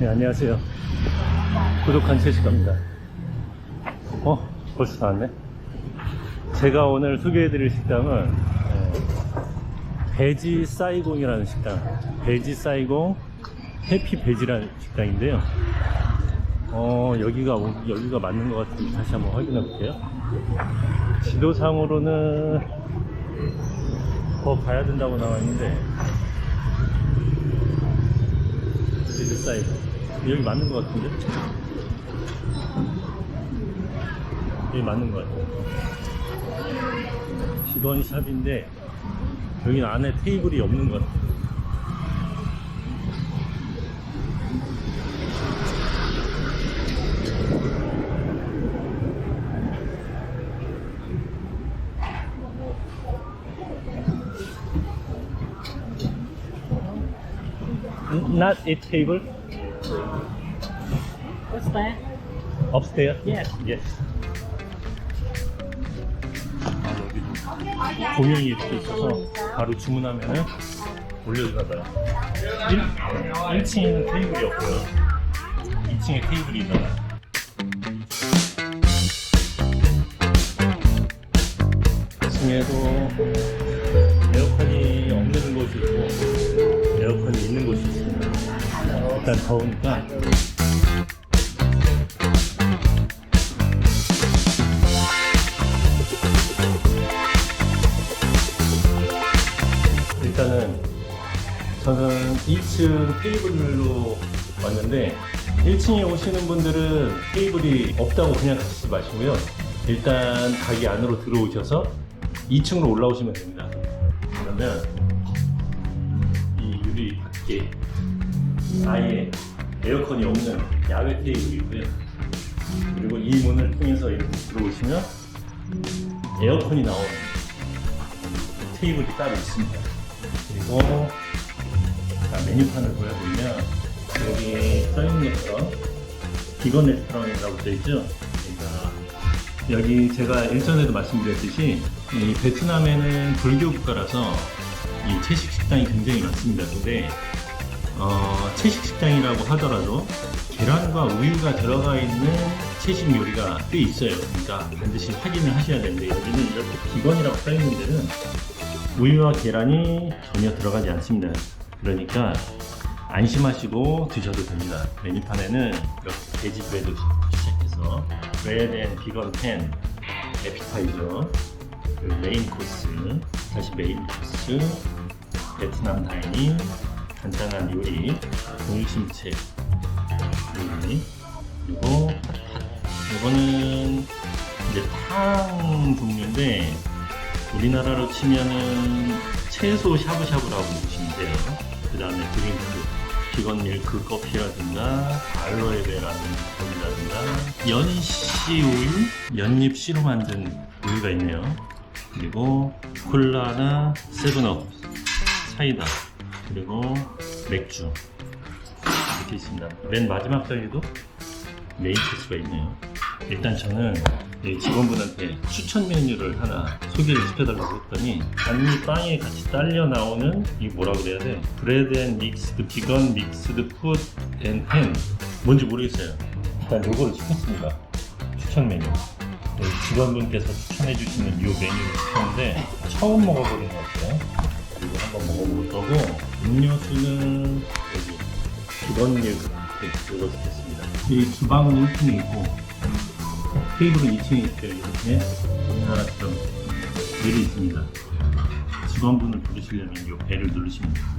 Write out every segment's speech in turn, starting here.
안녕하세요. 부족한 채식갑니다. 벌써 나왔네. 제가 오늘 소개해드릴 식당은 베지 사이공이라는 식당, 베지 사이공 해피 베지라는 식당인데요. 여기가 맞는 것 같은데 다시 한번 확인해 볼게요. 지도상으로는 더 가야 된다고 나와 있는데, 베지 사이공 여기 맞는 것 같은데? 여기 맞는 것 같아요. 직원 샵인데 여기 안에 테이블이 없는 것 같아요. Not a table. What's that? Upstairs? Yes. Yes. 조명이 이렇게 있어서 바로 주문하면은 올려주나봐요. 1층에는 테이블이 없고요. 2층에 테이블이 있나봐요. 층에도 에어컨이 없는 곳이 있고 에어컨이 있는 곳이 있습니다. 일단 더우니까 일단은 저는 2층 테이블로 왔는데 1층에 오시는 분들은 테이블이 없다고 그냥 가시지 마시고요. 일단 가게 안으로 들어오셔서 2층으로 올라오시면 됩니다. 그러면 이 유리 밖에 아예 에어컨이 없는 야외 테이블이고요. 그리고 이 문을 통해서 이렇게 들어오시면 에어컨이 나오는 테이블이 따로 있습니다. 그리고 메뉴판을 보여드리면 여기 써있는 것처럼 비건 레스토랑이라고 써있죠. 그러니까 여기 제가 일전에도 말씀드렸듯이 이 베트남에는 불교 국가라서 이 채식 식당이 굉장히 많습니다. 근데 채식 식당이라고 하더라도 계란과 우유가 들어가 있는 채식 요리가 꽤 있어요. 그러니까 반드시 확인을 하셔야 되는데 여기는 이렇게 비건이라고 써있는 데는 우유와 계란이 전혀 들어가지 않습니다. 그러니까 안심하시고 드셔도 됩니다. 메뉴판에는 이렇게 베지 브레드부터 시작해서 브레드 앤 비건 팬, 에피타이저, 메인 코스, 다시 메인 코스, 베트남 다이닝, 간단한 요리, 공심채 요리, 그리고 이거는 이제 탕 종류인데 우리나라로 치면은 채소 샤브샤브라고 보시면 돼요. 그 다음에 드링크, 비건 밀크 커피라든가 알로에베라는 거라든가 연씨 우유, 연잎 씨로 만든 우유가 있네요. 그리고 콜라나 세븐업, 사이다, 그리고 맥주 이렇게 있습니다. 맨 마지막 자리에도 메인 코스가 있네요. 일단 저는 직원분한테 추천 메뉴를 하나 소개를 시켜달라고 했더니 단미 빵에 같이 딸려 나오는 이 뭐라 그래야 돼? 브레드 앤 믹스드 비건 믹스드 푸드 앤 햄 뭔지 모르겠어요. 일단 요거를 시켰습니다. 추천 메뉴. 직원분께서 추천해 주시는 이 메뉴를 시켰는데 처음 먹어보는 것 같아요. 그리고 한번 먹어볼 거고 음료수는 여기 비건 밀크 이거 시켰습니다. 이 주방은 1층에 있고 테이블은 2층에 있어요. 이렇게 우리나라처럼 벨이 있습니다. 직원분을 부르시려면 이 벨을 누르시면 됩니다.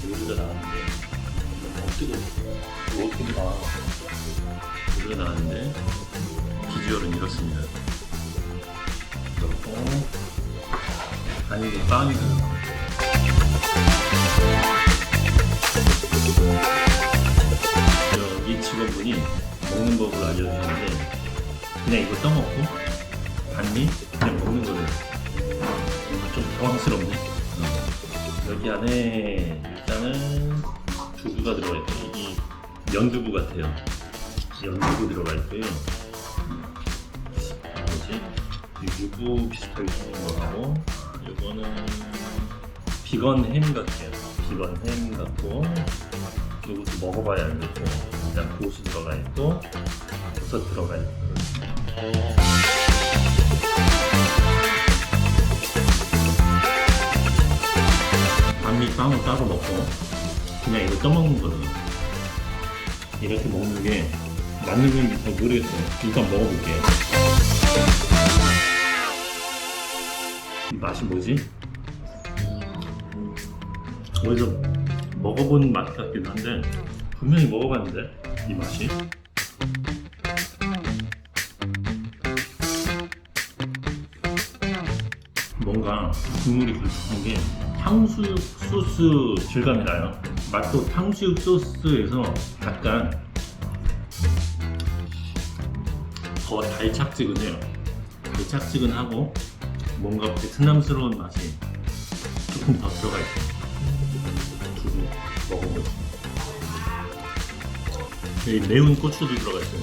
노래가 나왔는데 어떻게 나와? 노래가 나왔는데 비주얼은 이렇습니다. 그렇고 아니 빵이 들어가. 이 직원분이 먹는 법을 알려주셨는데 그냥 이거 떠먹고 반미 그냥 먹는 거예요. 좀 당황스럽네. 여기 안에 일단은 두부가 들어가 있고 이 연두부 같아요. 연두부 들어가 있고요. 뭐지? 유부 비슷하게 생긴 거하고, 이거는 비건 햄 같아요. 비건 햄 같고, 이것도 먹어봐야 알겠고, 일단 고수 들어가 있고, 버섯 들어가 있고. 반미 빵을 따로 먹고 그냥 이거 떠먹는 거예요. 이렇게 먹는 게 맞는 건지 잘 모르겠어요. 일단 먹어볼게요. 이 맛이 뭐지? 어디서 먹어본 맛 같기도 한데 분명히 먹어봤는데 이 맛이 뭔가 국물이 걸쭉한 게 탕수육 소스 질감이 나요. 맛도 탕수육 소스에서 약간 더 달짝지근해요. 달짝지근하고 뭔가 베트남스러운 맛이 조금 더 들어가 있어요. 두부 먹어보죠. 여기 매운 고추도 들어가 있어요.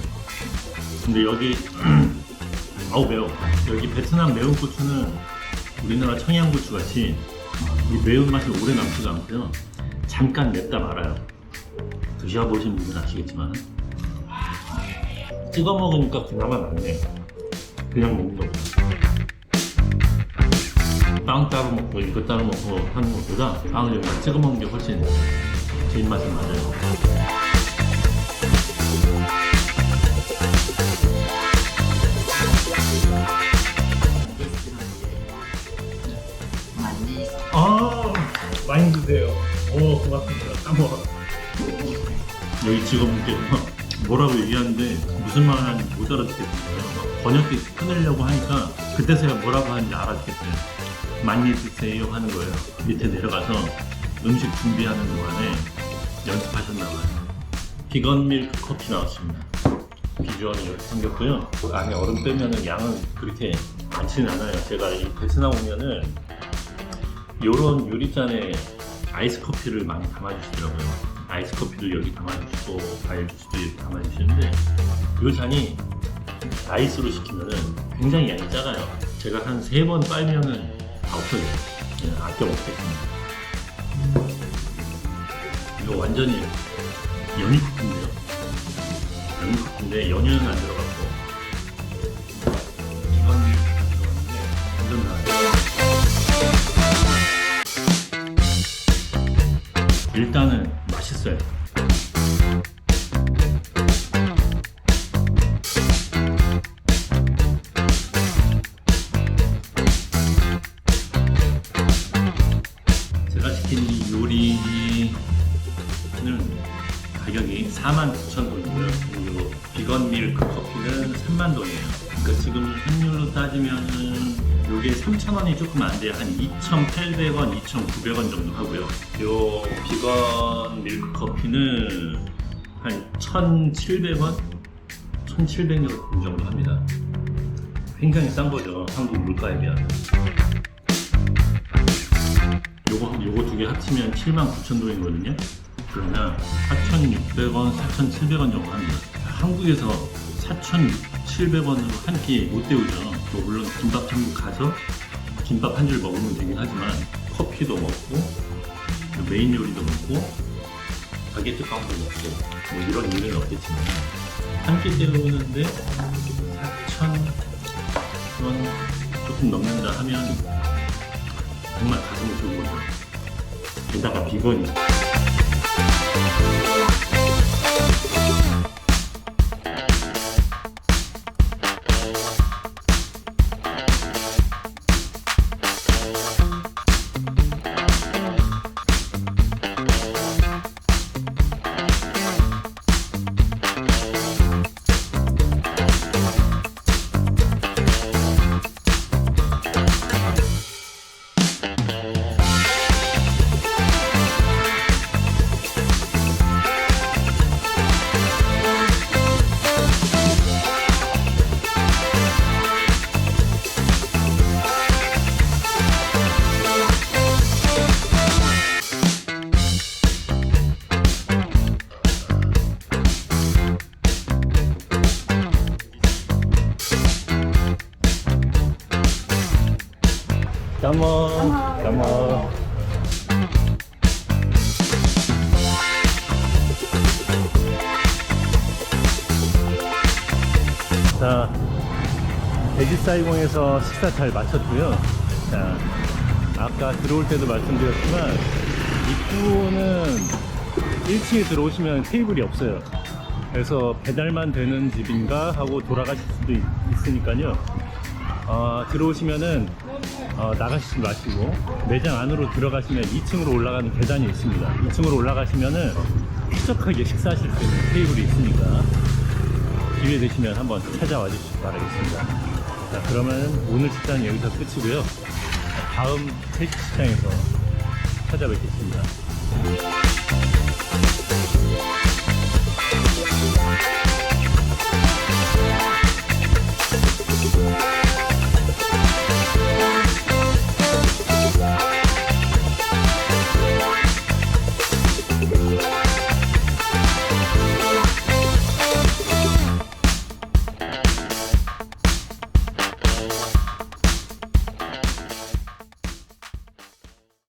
근데 여기 아우 매워. 여기 베트남 매운 고추는 우리나라 청양고추 같이 이 매운맛이 오래 남지가 않고요. 잠깐 맵다 말아요. 드셔보신 분들은 아시겠지만 찍어 먹으니까 그나마 낫네요. 그냥 먹는 거보다 빵 따로 먹고 이거 따로 먹고 하는 것보다 빵을 여기다 찍어 먹는 게 훨씬 제 입맛에 맞아요. 많이 드세요. 오, 고맙습니다. 까먹어. 여기 직원분께서 뭐라고 얘기하는데 무슨 말 하는지 못 알아듣겠어요. 번역기 끊으려고 하니까 그때서야 뭐라고 하는지 알아듣겠어요. 많이 드세요 하는 거예요. 밑에 내려가서 음식 준비하는 동안에 연습하셨나봐요. 비건 밀크 커피 나왔습니다. 비주얼은 이렇게 생겼고요. 안에 얼음 빼면은 양은 그렇게 많지는 않아요. 제가 이 베트남 오면은 요런 유리잔에 아이스 커피를 많이 담아주시더라고요. 아이스 커피를 여기 담아주시고 과일 주스도 이렇게 담아주시는데 이 잔이 아이스로 시키면은 굉장히 양이 작아요. 제가 한 3번 빨면은 다 없어져요. 그냥 아껴 먹겠습니다. 이거 완전히 연유 커피인데요. 연유 커피인데 연유는 안 들어갔고 이건 들어갔는데 완전 나아요. 일단은 맛있어요. 제가 시킨 이 요리는 가격이 49,000원이고요. 그리고 비건 밀크 커피는 30,000원이에요. 그러니까 지금 환율로 따지면은 요게 3,000원이 조금 안 돼요. 한 2,800원, 2,900원 정도 하고요. 요 비건 밀크 커피는 한 1,700원? 1,700원 정도 합니다. 굉장히 싼 거죠. 한국 물가에 비하면. 요거 두 개 합치면 79,000원이거든요. 그러면 4,600원, 4,700원 정도 합니다. 한국에서 4,700원으로 한 끼 못 때우죠. 뭐 물론 김밥 천국 가서 김밥 한 줄 먹으면 되긴 하지만 커피도 먹고 메인 요리도 먹고 바게트 빵도 먹고 뭐 이런 일은 없겠지만 한 끼 때우는데 4,000원 조금 넘는다 하면 정말 가슴이 좋은 거죠. 게다가 비건이 까머. 자, 베지사이공에서 식사 잘 마쳤고요. 자, 아까 들어올 때도 말씀드렸지만 입구는 1층에 들어오시면 테이블이 없어요. 그래서 배달만 되는 집인가 하고 돌아가실 수도 있으니까요. 들어오시면은 나가시지 마시고 매장 안으로 들어가시면 2층으로 올라가는 계단이 있습니다. 2층으로 올라가시면은 쾌적하게 식사하실 수 있는 테이블이 있으니까 기회 되시면 한번 찾아와 주시기 바라겠습니다. 자, 그러면 오늘 식사는 여기서 끝이고요. 다음 채식 시장에서 찾아뵙겠습니다.